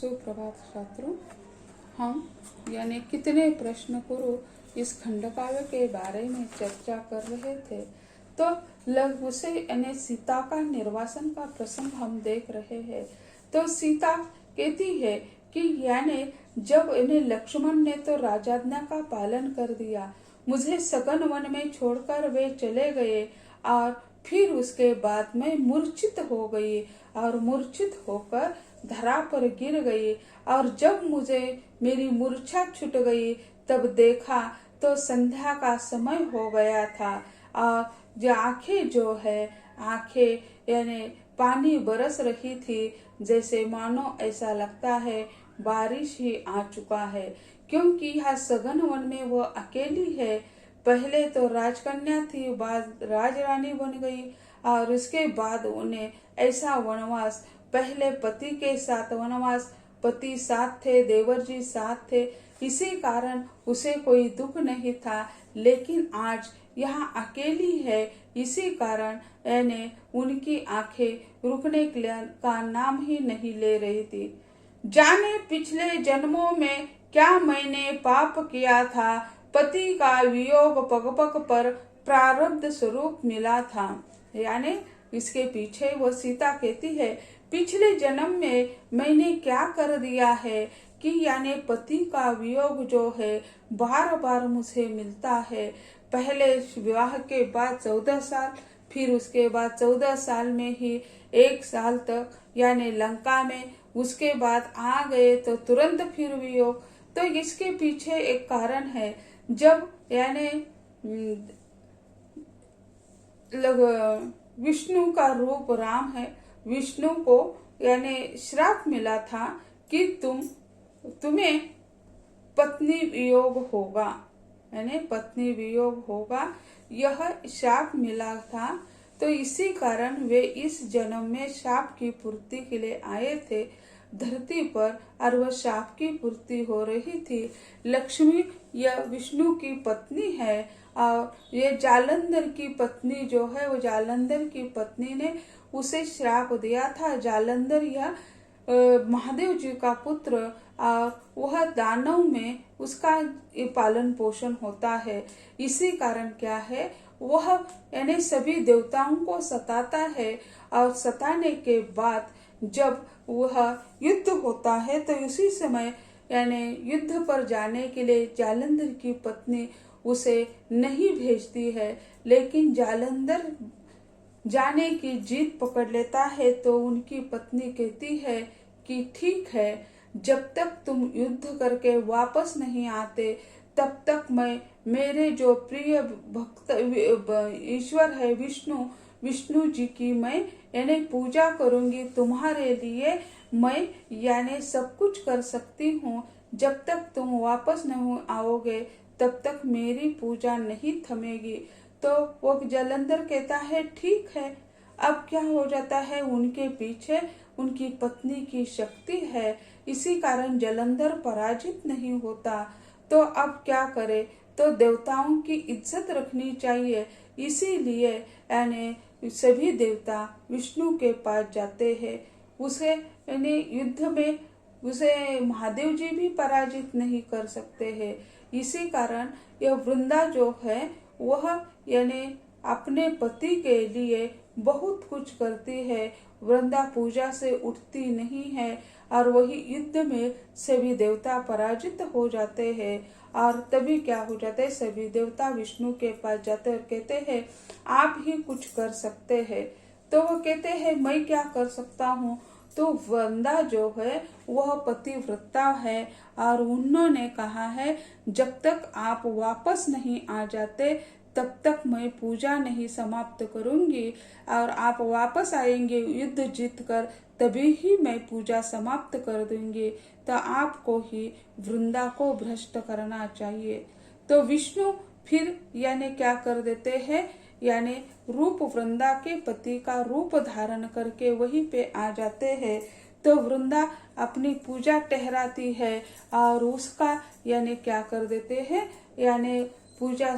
सुप्रभात छात्रों। हम यानी कितने प्रश्न करो इस खंडकाव्य के बारे में चर्चा कर रहे थे। तो लघु से यानी सीता का निर्वासन का प्रसंग हम देख रहे हैं। तो सीता कहती है कि यानी जब इन्हें लक्ष्मण ने तो राजाज्ञा का पालन कर दिया, मुझे सघन वन में छोड़कर वे चले गए और फिर उसके बाद मैं मूर्छित हो गई और मूर्छित होकर धरा पर गिर गई। और जब मुझे मेरी मूर्छा छूट गई तब देखा तो संध्या का समय हो गया था और जो आंखें जो है आंखें यानी पानी बरस रही थी, जैसे मानो ऐसा लगता है बारिश ही आ चुका है, क्योंकि यह सघन वन में वो अकेली है। पहले तो राजकन्या थी, बाद राजरानी बन गई और उसके बाद उन्हें ऐसा वनवास, पहले पति के साथ वनवास, पति साथ थे, देवर जी साथ थे, इसी कारण उसे कोई दुख नहीं था। लेकिन आज यहाँ अकेली है, इसी कारण यानी उनकी आंखें रुकने का नाम ही नहीं ले रही थी। जाने पिछले जन्मों में क्या मैंने पाप किया था, पति का वियोग पग पग पर प्रारब्ध स्वरूप मिला था। यानी इसके पीछे वो सीता कहती है, पिछले जन्म में मैंने क्या कर दिया है कि यानी पति का वियोग जो है बार बार मुझे मिलता है। पहले विवाह के बाद 14 साल, फिर उसके बाद 14 साल में ही 1 साल तक यानी लंका में, उसके बाद आ गए तो तुरंत फिर वियोग। तो इसके पीछे एक कारण है, जब यानी विष्णु का रूप राम है, विष्णु को यानी श्राप मिला था कि तुम्हें पत्नी वियोग होगा, यानी पत्नी वियोग होगा, यह श्राप मिला था। तो इसी कारण वे इस जन्म में श्राप की पूर्ति के लिए आए थे धरती पर, और वह श्राप की पूर्ति हो रही थी। लक्ष्मी यह विष्णु की पत्नी है और ये जालंधर की पत्नी जो है, वो जालंधर की पत्नी ने उसे श्राप दिया था। जालंधर यह महादेव जी का पुत्र और वह दानव में उसका पालन पोषण होता है। इसी कारण क्या है, वह यानी सभी देवताओं को सताता है और सताने के बाद जब वह युद्ध होता है तो उसी समय यानी युद्ध पर जाने के लिए जालंधर की पत्नी उसे नहीं भेजती है, लेकिन जालंधर जाने की जीत पकड़ लेता है। तो उनकी पत्नी कहती है कि ठीक है, जब तक तुम युद्ध करके वापस नहीं आते तब तक मैं मेरे जो प्रिय भक्त ईश्वर है विष्णु जी की मैं यानी पूजा करूंगी। तुम्हारे लिए मैं यानी सब कुछ कर सकती हूँ, जब तक तुम वापस नहीं आओगे तब तक मेरी पूजा नहीं थमेगी। तो वो जालंधर कहता है ठीक है। अब क्या हो जाता है, उनके पीछे उनकी पत्नी की शक्ति है, इसी कारण जालंधर पराजित नहीं होता। तो अब क्या करे, तो देवताओं की इज्जत रखनी चाहिए, इसीलिए यानी सभी देवता विष्णु के पास जाते हैं। उसे यानी युद्ध में उसे महादेव जी भी पराजित नहीं कर सकते हैं। इसी कारण यह वृंदा जो है वह यानी अपने पति के लिए बहुत कुछ करती है। वृंदा पूजा से उठती नहीं है और वही युद्ध में सभी देवता पराजित हो जाते हैं। और तभी क्या हो जाता है, सभी देवता विष्णु के पास जाते और कहते हैं आप ही कुछ कर सकते हैं। तो वो कहते हैं मैं क्या कर सकता हूँ। तो वृंदा जो है वह पतिव्रता है और उन्होंने कहा है जब तक आप वापस नहीं आ जाते तब तक मैं पूजा नहीं समाप्त करूंगी, और आप वापस आएंगे युद्ध जीत कर तभी ही मैं पूजा समाप्त कर दूंगी। तो आपको ही वृंदा को भ्रष्ट करना चाहिए। तो विष्णु फिर यानी क्या कर देते हैं, यानी रूप वृंदा के पति का रूप धारण करके वहीं पे आ जाते हैं। तो वृंदा अपनी पूजा ठहराती है और उसका यानी क्या कर देते हैं, यानी पूजा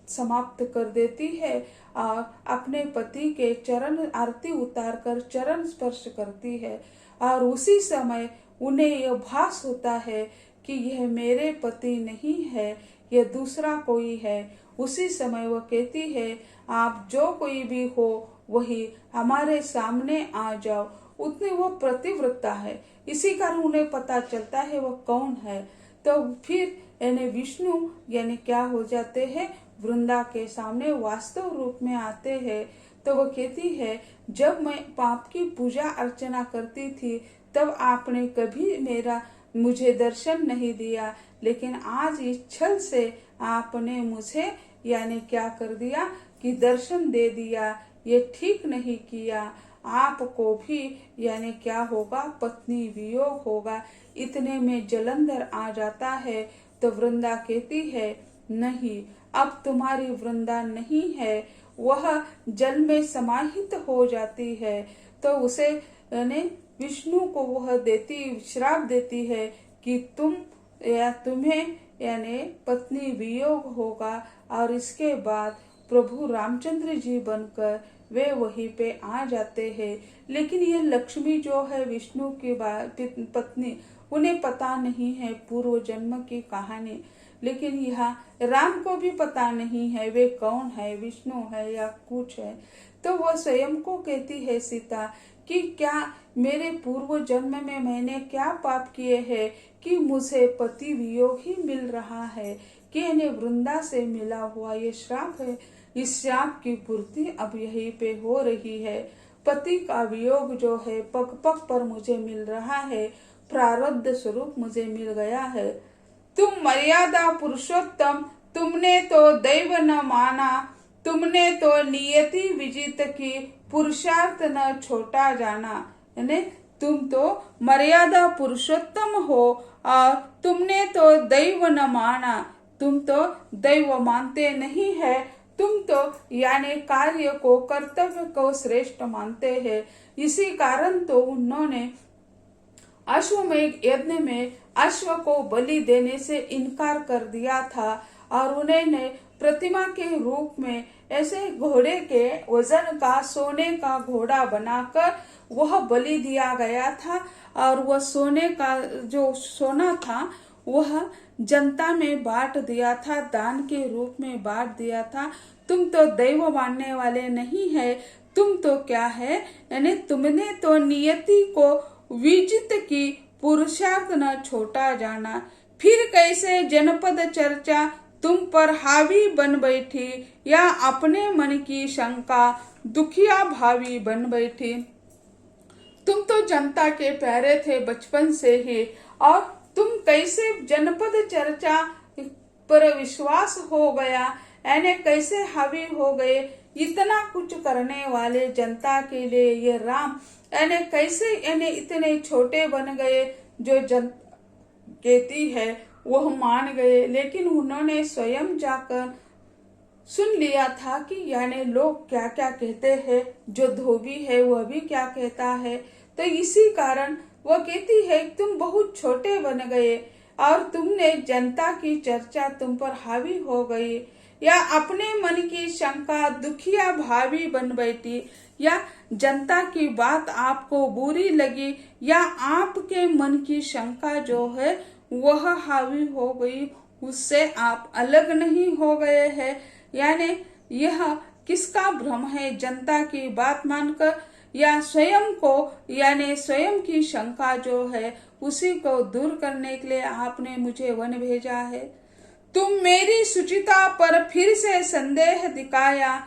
समाप्त कर देती है और अपने पति के चरण आरती उतार कर चरण स्पर्श करती है। और उसी समय उन्हें यह भास होता है कि यह मेरे पति नहीं है, यह दूसरा कोई है। उसी समय वह कहती है, आप जो कोई भी हो वही हमारे सामने आ जाओ। उतनी वो प्रतिव्रता है, इसी कारण उन्हें पता चलता है वह कौन है। तो फिर यानी विष्णु यानी क्या हो जाते हैं, वृंदा के सामने वास्तव रूप में आते हैं। तो वो कहती है, जब मैं पाप की पूजा अर्चना करती थी तब आपने कभी मुझे दर्शन नहीं दिया, लेकिन आज इस छल से आपने मुझे यानी क्या कर दिया कि दर्शन दे दिया। ये ठीक नहीं किया। आपको भी यानी क्या होगा, पत्नी वियोग होगा। इतने में जलंधर आ जाता है। तो वृंदा कहती है, नहीं, अब तुम्हारी वृंदा नहीं है, वह जल में समाहित हो जाती है। तो उसे यानी विष्णु को वह श्राप देती है कि तुम्हें यानी पत्नी वियोग होगा। और इसके बाद प्रभु रामचंद्र जी बनकर वे वहीं पे आ जाते हैं। लेकिन ये लक्ष्मी जो है विष्णु की पत्नी, उन्हें पता नहीं है पूर्व जन्म की कहानी। लेकिन यहाँ राम को भी पता नहीं है वे कौन है, विष्णु है या कुछ है। तो वह स्वयं को कहती है सीता कि क्या मेरे पूर्व जन्म में मैंने क्या पाप किए हैं कि मुझे पति वियोग ही मिल रहा है, कि इन्हें वृंदा से मिला हुआ ये श्राप है। इस श्राप की पूर्ति अब यहीं पे हो रही है। पति का वियोग जो है पग पग पर मुझे मिल रहा है, प्रारब्ध स्वरूप मुझे मिल गया है। तुम मर्यादा पुरुषोत्तम, तुमने तो दैव न माना, तुमने तो नियति विजित की, पुरुषार्थ न छोटा जाना। यानी तुम तो मर्यादा पुरुषोत्तम हो और तुमने तो दैव न माना, तुम तो दैव मानते नहीं है, तुम तो यानी कार्य को, कर्तव्य को श्रेष्ठ मानते हैं। इसी कारण तो उन्होंने अश्वमेध यज्ञ में अश्व को बलि देने से इनकार कर दिया था और उन्हें प्रतिमा के रूप में ऐसे घोड़े के वजन का सोने का घोड़ा बनाकर वह बलि दिया गया था। और वह सोने का जो सोना था वह जनता में बांट दिया था, दान के रूप में बांट दिया था। तुम तो दैव मानने वाले नहीं है, तुम तो क्या है, यानी तुमने तो नियति को विजित की, पुरुषार्थ न छोटा जाना। फिर कैसे जनपद चर्चा तुम पर हावी बन बैठी, या अपने मन की शंका दुखिया भावी बन बैठी। तुम तो जनता के प्यारे थे बचपन से ही, और तुम कैसे जनपद चर्चा पर विश्वास हो गया, यानी कैसे हावी हो गए। इतना कुछ करने वाले जनता के लिए ये राम यानी कैसे यानी इतने छोटे बन गए। जो जनता कहती है वह मान गए, लेकिन उन्होंने स्वयं जाकर सुन लिया था कि यानी लोग क्या क्या कहते हैं, जो धोबी है वह भी क्या कहता है। तो इसी कारण वह कहती है तुम बहुत छोटे बन गए और तुमने जनता की चर्चा तुम पर हावी हो गई, या अपने मन की शंका दुखिया भावी बन बैठी, या जनता की बात आपको बुरी लगी, या आपके मन की शंका जो है वह हावी हो गई, उससे आप अलग नहीं हो गए हैं। यानी यह किसका भ्रम है, जनता की बात मानकर या स्वयं को यानी स्वयं की शंका जो है उसी को दूर करने के लिए आपने मुझे वन भेजा है। तुम मेरी सुचिता पर फिर से संदेह दिखाया,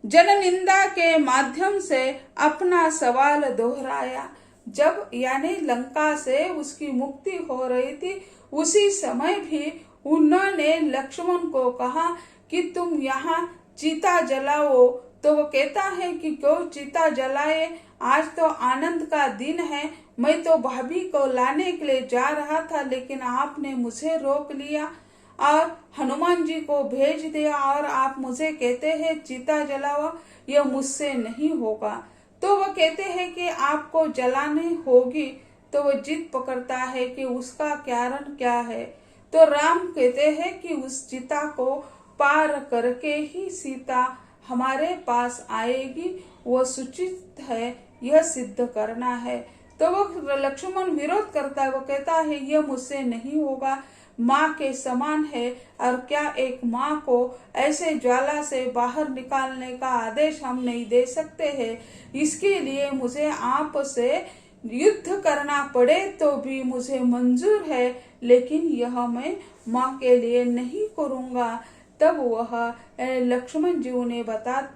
जन निंदा के माध्यम से अपना सवाल दोहराया। जब यानी लंका से उसकी मुक्ति हो रही थी उसी समय भी उन्होंने लक्ष्मण को कहा कि तुम यहाँ चिता जलाओ। तो वो कहता है कि क्यों चिता जलाए, आज तो आनंद का दिन है, मैं तो भाभी को लाने के लिए जा रहा था लेकिन आपने मुझे रोक लिया और हनुमान जी को भेज दिया और आप मुझे कहते हैं चिता जलाओ, यह मुझसे नहीं होगा। तो वो कहते हैं कि आपको जलानी होगी। तो वो जिद पकड़ता है कि उसका कारण क्या है। तो राम कहते हैं कि उस चिता को पार करके ही सीता हमारे पास आएगी, वो सुचित है, यह सिद्ध करना है। तो वो लक्ष्मण विरोध करता है, वो कहता है ये मुझसे नहीं होगा, माँ के समान है, और क्या एक माँ को ऐसे ज्वाला से बाहर निकालने का आदेश हम नहीं दे सकते हैं। इसके लिए मुझे आपसे युद्ध करना पड़े तो भी मुझे मंजूर है, लेकिन यह मैं माँ के लिए नहीं करूँगा। तब वह लक्ष्मण जी उन्हें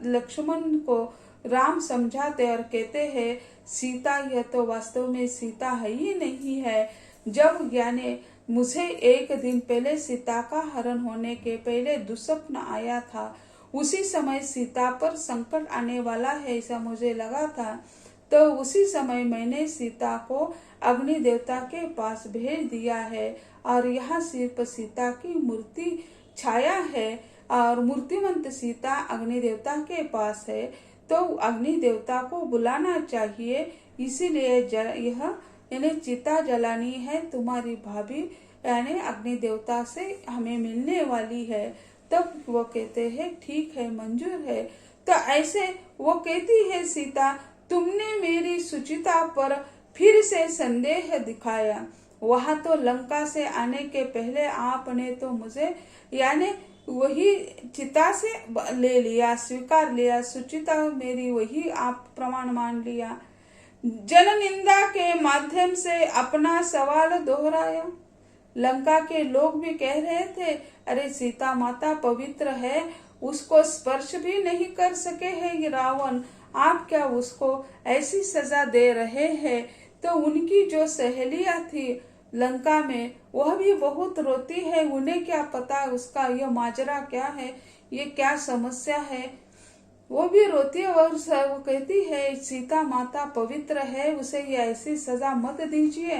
लक्ष्मण को राम समझाते और कहते हैं, सीता यह तो वास्तव में सीता है ही नहीं है। जब यानी मुझे एक दिन पहले सीता का हरण होने के पहले दुस्वप्न आया था, उसी समय सीता पर संकट आने वाला है ऐसा मुझे लगा था। तो उसी समय मैंने सीता को अग्नि देवता के पास भेज दिया है, और यहाँ सिर्फ सीता की मूर्ति छाया है, और मूर्तिमंत सीता अग्नि देवता के पास है। तो अग्नि देवता को बुलाना चाहिए, इसीलिए यह यानी चिता जलानी है, तुम्हारी भाभी यानी अग्नि देवता से हमें मिलने वाली है। तब वो कहते हैं ठीक है, मंजूर है। तो ऐसे वो कहती है सीता, तुमने मेरी सुचिता पर फिर से संदेह दिखाया। वहां तो लंका से आने के पहले आपने तो मुझे यानी वही चिता से ले लिया, स्वीकार लिया, सुचिता मेरी वही आप प्रमाण मान लिया। जन निंदा के माध्यम से अपना सवाल दोहराया। लंका के लोग भी कह रहे थे, अरे सीता माता पवित्र है, उसको स्पर्श भी नहीं कर सके है रावण, आप क्या उसको ऐसी सजा दे रहे हैं। तो उनकी जो सहेलियां थी लंका में, वह भी बहुत रोती है, उन्हें क्या पता उसका यह माजरा क्या है, ये क्या समस्या है। वो भी रोती है और वो कहती है सीता माता पवित्र है, उसे ये ऐसी सजा मत दीजिए।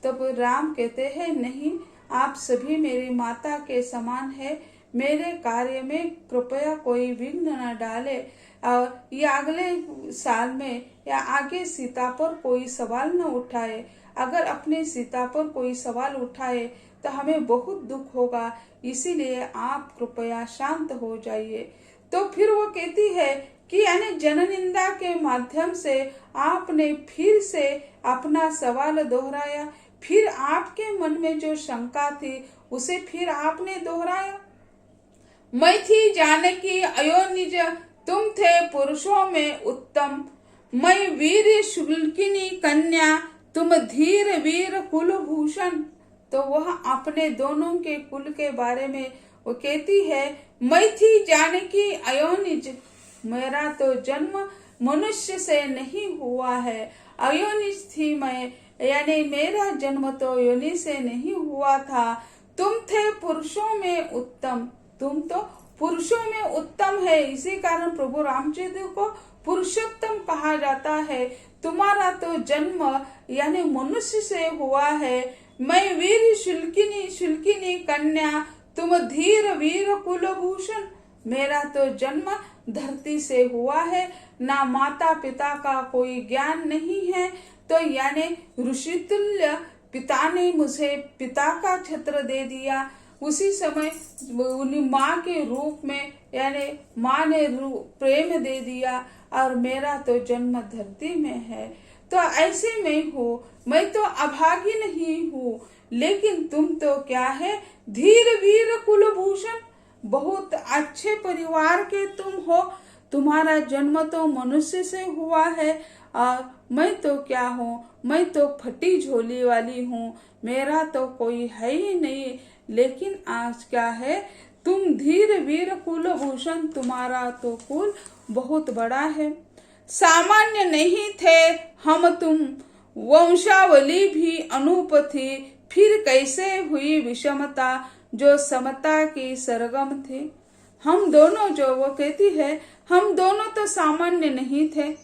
तब राम कहते हैं, नहीं, आप सभी मेरी माता के समान है, मेरे कार्य में कृपया कोई विघ्न न डाले, और ये अगले साल में या आगे सीता पर कोई सवाल न उठाए। अगर अपनी सीता पर कोई सवाल उठाए तो हमें बहुत दुख होगा, इसीलिए आप कृपया शांत हो जाइए। तो फिर वो कहती है कि यानी जननिंदा के माध्यम से आपने फिर से अपना सवाल दोहराया, फिर आपके मन में जो शंका थी उसे फिर आपने दोहराया। मैं थी जानकी अयोनिज, तुम थे पुरुषों में उत्तम, मैं वीर शुल्किनी कन्या, तुम धीर वीर कुलभूषण। तो वह अपने दोनों के कुल के बारे में वो कहती है, मैं थी जानकी अयोनिज, मेरा तो जन्म मनुष्य से नहीं हुआ है, अयोनिज थी मैं, यानी मेरा जन्म तो योनि से नहीं हुआ था। तुम थे पुरुषों में उत्तम, तुम तो पुरुषों में उत्तम है, इसी कारण प्रभु रामचंद्र को पुरुषोत्तम कहा जाता है। तुम्हारा तो जन्म यानी मनुष्य से हुआ है, मैं वीर शुल्किनी कन्या, तुम धीर वीर कुलभूषण, मेरा तो जन्म धरती से हुआ है, ना माता पिता का कोई ज्ञान नहीं है। तो यानी ऋषितुल्य पिता ने मुझे पिता का छत्र दे दिया, उसी समय माँ के रूप में यानी माँ ने प्रेम दे दिया, और मेरा तो जन्म धरती में है। तो ऐसे में हूँ, मैं तो अभागी नहीं हूँ, लेकिन तुम तो क्या है, धीर वीर कुलभूषण, बहुत अच्छे परिवार के तुम हो, तुम्हारा जन्म तो मनुष्य से हुआ है, और मैं तो क्या हूँ, मैं तो फटी झोली वाली हूँ, मेरा तो कोई है ही नहीं। लेकिन आज क्या है, तुम धीर वीर कुलभूषण, तुम्हारा तो कुल बहुत बड़ा है। सामान्य नहीं थे हम तुम, वंशावली भी अनूप थी, फिर कैसे हुई विषमता जो समता की सरगम थी। हम दोनों, जो वो कहती है, हम दोनों तो सामान्य नहीं थे,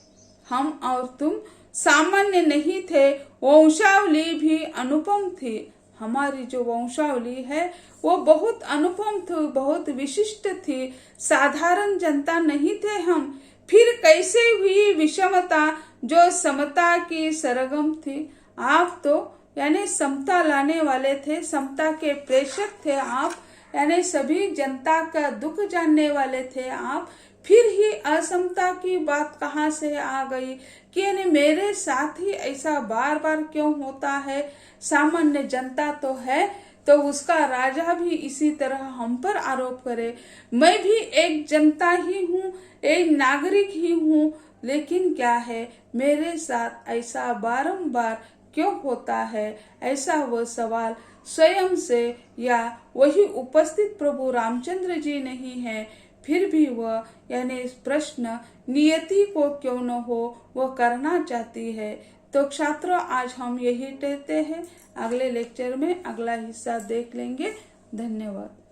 हम और तुम सामान्य नहीं थे, वंशावली भी अनुपम थी। हमारी जो वंशावली है वो बहुत अनुपम थी, बहुत विशिष्ट थी, साधारण जनता नहीं थे हम। फिर कैसे हुई विषमता जो समता की सरगम थी। आप तो यानी समता लाने वाले थे, समता के प्रेषक थे आप, यानी सभी जनता का दुख जानने वाले थे आप। फिर ही असमता की बात कहाँ से आ गई कि यानी मेरे साथ ही ऐसा बार बार क्यों होता है। सामान्य जनता तो है, तो उसका राजा भी इसी तरह हम पर आरोप करे। मैं भी एक जनता ही हूँ, एक नागरिक ही हूँ, लेकिन क्या है मेरे साथ ऐसा बारंबार क्यों होता है। ऐसा वो सवाल स्वयं से या वही उपस्थित प्रभु रामचंद्र जी नहीं है, फिर भी वह यानी इस प्रश्न नियति को क्यों न हो वह करना चाहती है। तो छात्रों, आज हम यही कहते हैं, अगले लेक्चर में अगला हिस्सा देख लेंगे। धन्यवाद।